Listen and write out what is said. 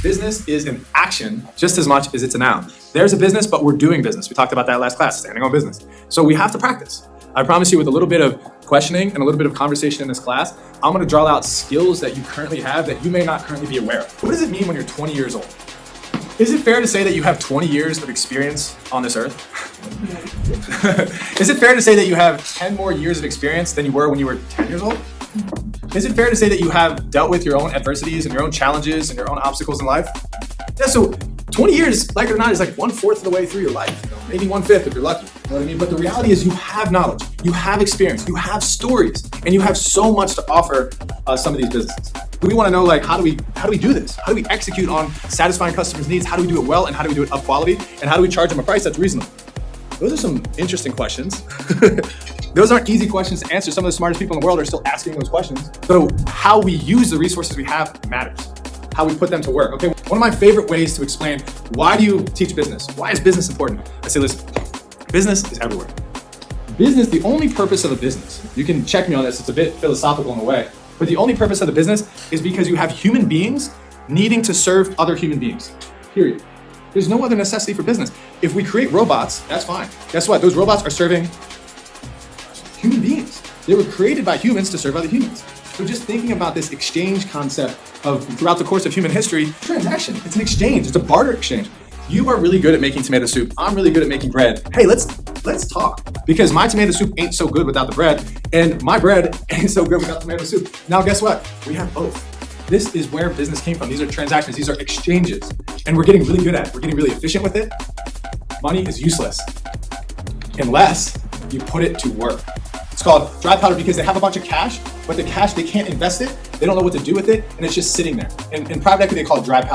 business is an action just as much as it's a noun. There's a business, but we're doing business. We talked about that last class, standing on business. So we have to practice. I promise you, with a little bit of questioning and a little bit of conversation in this class, I'm gonna draw out skills that you currently have that you may not currently be aware of. What does it mean when you're 20 years old? Is it fair to say that you have 20 years of experience on this earth? Is it fair to say that you have 10 more years of experience than you were when you were 10 years old? Is it fair to say that you have dealt with your own adversities and your own challenges and your own obstacles in life? Yeah, so 20 years, like it or not, is like 1/4 of the way through your life, maybe 1/5 if you're lucky, you know what I mean? But the reality is you have knowledge, you have experience, you have stories, and you have so much to offer some of these businesses. We want to know, like, how do we do this? How do we execute on satisfying customers' needs? How do we do it well, and how do we do it up quality? And how do we charge them a price that's reasonable? Those are some interesting questions. Those aren't easy questions to answer. Some of the smartest people in the world are still asking those questions. So how we use the resources we have matters. How we put them to work. Okay, one of my favorite ways to explain why do you teach business? Why is business important? I say, listen, business is everywhere. Business, the only purpose of a business, you can check me on this, it's a bit philosophical in a way, but the only purpose of the business is because you have human beings needing to serve other human beings, period. There's no other necessity for business. If we create robots, that's fine. Guess what? Those robots are serving human beings. They were created by humans to serve other humans. So just thinking about this exchange concept of throughout the course of human history, transaction, it's an exchange, it's a barter exchange. You are really good at making tomato soup. I'm really good at making bread. Hey, let's talk. Because my tomato soup ain't so good without the bread, and my bread ain't so good without tomato soup. Now guess what? We have both. This is where business came from. These are transactions, these are exchanges. And we're getting really good at it. We're getting really efficient with it. Money is useless unless you put it to work. It's called dry powder because they have a bunch of cash, but the cash, they can't invest it. They don't know what to do with it, and it's just sitting there. In private equity, they call it dry powder.